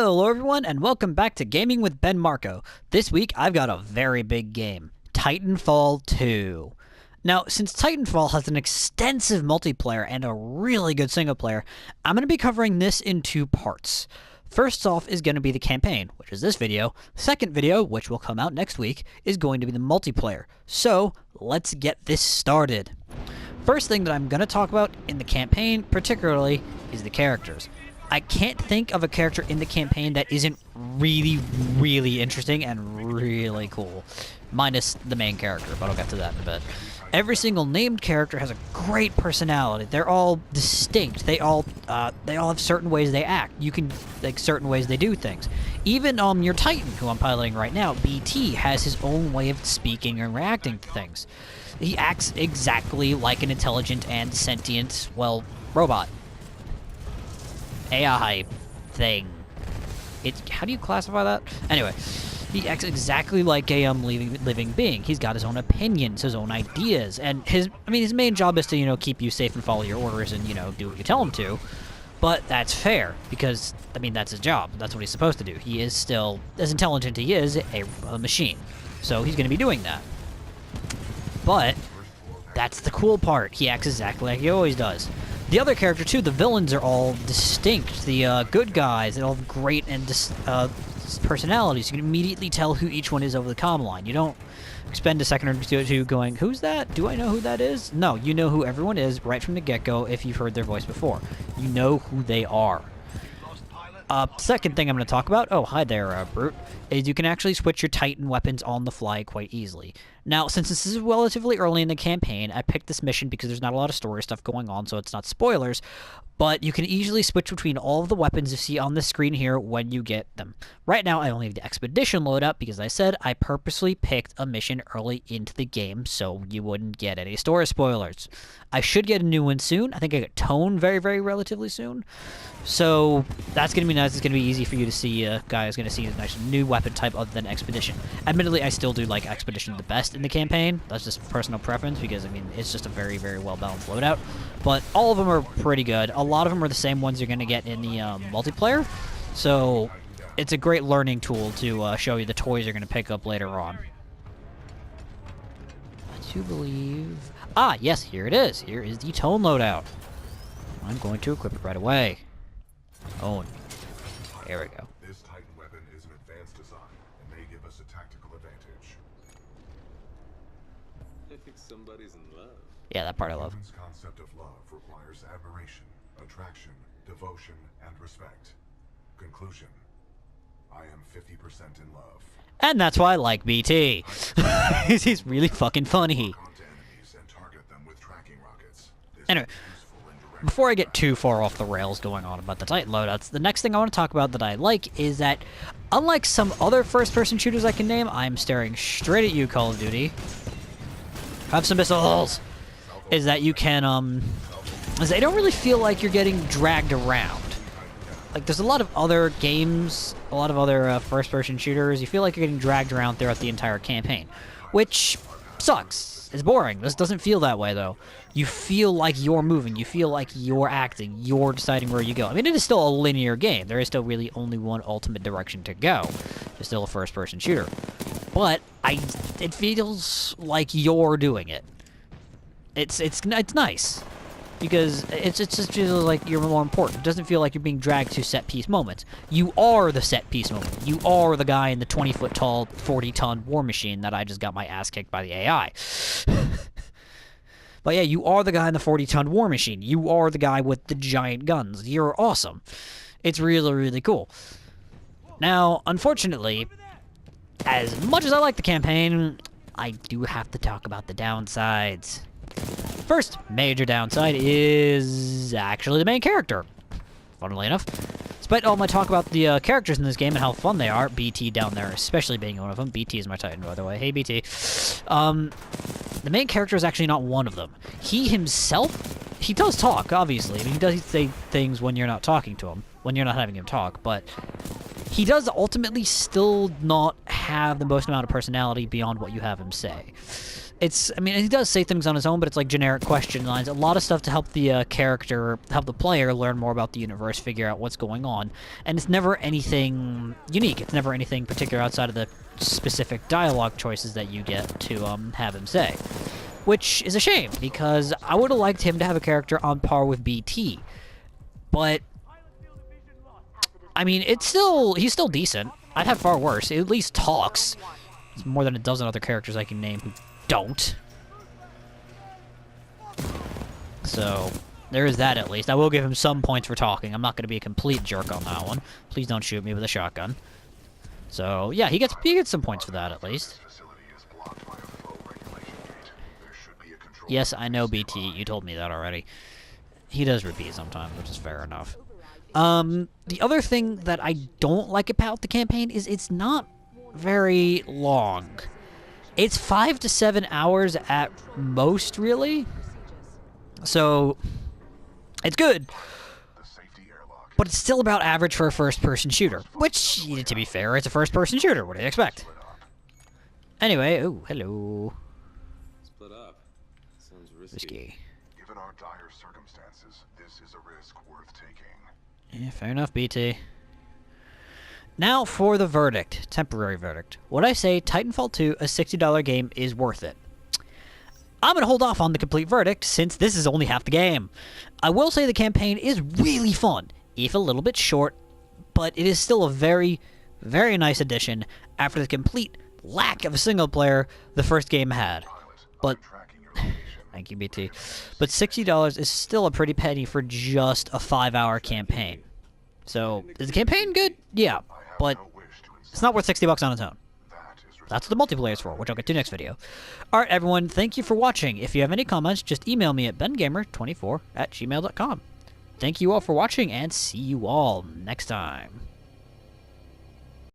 Hello everyone, and welcome back to Gaming with Ben Marco. This week, I've got a very big game, Titanfall 2. Now, since Titanfall has an extensive multiplayer and a really good single player, I'm going to be covering this in two parts. First off is going to be the campaign, which is this video. Second video, which will come out next week, is going to be the multiplayer. So, let's get this started. First thing that I'm going to talk about in the campaign, particularly, is the characters. I can't think of a character in the campaign that isn't really interesting and really cool. Minus the main character, but I'll get to that in a bit. Every single named character has a great personality. They're all distinct. They all have certain ways they act. You can, like, certain ways they do things. Even your Titan, who I'm piloting right now, BT, has his own way of speaking and reacting to things. He acts exactly like an intelligent and sentient, well, robot. AI thing. How do you classify that? Anyway, he acts exactly like a living being. He's got his own opinions, his own ideas, and his main job is to, keep you safe and follow your orders and, do what you tell him to. But that's fair, because, that's his job. That's what he's supposed to do. He is still, as intelligent he is, a machine. So he's going to be doing that. But that's the cool part. He acts exactly like he always does. The other character, too, the villains are all distinct. The good guys, they all have great and personalities. You can immediately tell who each one is over the comm line. You don't spend a second or two going, who's that? Do I know who that is? No, you know who everyone is right from the get-go if you've heard their voice before. You know who they are. Second thing I'm going to talk about, oh, hi there, Brute, is you can actually switch your Titan weapons on the fly quite easily. Now, since this is relatively early in the campaign, I picked this mission because there's not a lot of story stuff going on, so it's not spoilers, but you can easily switch between all of the weapons you see on the screen here when you get them. Right now, I only have the Expedition load up because I said I purposely picked a mission early into the game so you wouldn't get any story spoilers. I should get a new one soon. I think I get Tone very relatively soon. So that's going to be nice. It's going to be easy for you to see. Guy is going to see a nice new weapon type other than Expedition. Admittedly, I still do like Expedition the best in the campaign. That's just personal preference because, it's just a very well-balanced loadout. But all of them are pretty good. A lot of them are the same ones you're going to get in the multiplayer. So it's a great learning tool to show you the toys you're going to pick up later on. I do believe... Ah, yes, here it is. Here is the Tone loadout. I'm going to equip it right away. Oh, there we go. This Titan weapon is an advanced design and may give us a tactical advantage. I think somebody's in love. Yeah, that part I love. Human's concept of love requires admiration, attraction, devotion, and respect. Conclusion: I am 50% in love. And that's why I like BT. He's really fucking funny. Anyway, before I get too far off the rails going on about the Titan loadouts, the next thing I want to talk about that I like is that, unlike some other first-person shooters I can name, I'm staring straight at you, Call of Duty. Have some missiles! Is that you can, is they don't really feel like you're getting dragged around. Like, there's a lot of other games, a lot of other first-person shooters, you feel like you're getting dragged around throughout the entire campaign. Which sucks. It's boring. This doesn't feel that way, though. You feel like you're moving. You feel like you're acting. You're deciding where you go. It is still a linear game. There is still really only one ultimate direction to go. It's still a first-person shooter. But it feels like you're doing it. It's nice. Because it just feels like you're more important. It doesn't feel like you're being dragged to set-piece moments. You are the set-piece moment. You are the guy in the 20-foot-tall, 40-ton war machine that I just got my ass kicked by the AI. But yeah, you are the guy in the 40-ton war machine. You are the guy with the giant guns. You're awesome. It's really cool. Now, unfortunately, as much as I like the campaign, I do have to talk about the downsides. First major downside is actually the main character. Funnily enough. Despite all my talk about the characters in this game and how fun they are, BT down there especially being one of them. BT is my Titan, by the way. Hey, BT. The main character is actually not one of them. He himself, he does talk, obviously. He does say things when you're not talking to him, when you're not having him talk, but he does ultimately still not have the most amount of personality beyond what you have him say. it's, I mean, he does say things on his own, but it's like generic question lines. A lot of stuff to help the help the player learn more about the universe, figure out what's going on. And it's never anything unique. It's never anything particular outside of the specific dialogue choices that you get to have him say. Which is a shame, because I would have liked him to have a character on par with BT. But, I mean, he's still decent. I'd have far worse. He at least talks. There's more than a dozen other characters I can name who don't. So, there is that at least. I will give him some points for talking. I'm not going to be a complete jerk on that one. Please don't shoot me with a shotgun. So, yeah, he gets some points for that at least. Yes, I know, BT. You told me that already. He does repeat sometimes, which is fair enough. The other thing that I don't like about the campaign is it's not very long. It's 5 to 7 hours at most, really. So, it's good. But it's still about average for a first-person shooter. Which, to be fair, it's a first-person shooter. What do you expect? Anyway, oh, hello. Split up. Sounds Risky. Given our dire circumstances, this is a risk worth taking. Yeah, fair enough, BT. Now for the verdict. Temporary verdict. Would I say Titanfall 2, a $60 game, is worth it? I'm going to hold off on the complete verdict, since this is only half the game. I will say the campaign is really fun, if a little bit short, but it is still a very, very nice addition after the complete lack of a single player the first game had. But, thank you, BT. But $60 is still a pretty penny for just a 5-hour campaign. So, is the campaign good? Yeah, but it's not worth $60 on its own. That's what the multiplayer is for, which I'll get to next video. Alright, everyone, thank you for watching. If you have any comments, just email me at bengamer24@gmail.com. Thank you all for watching, and see you all next time.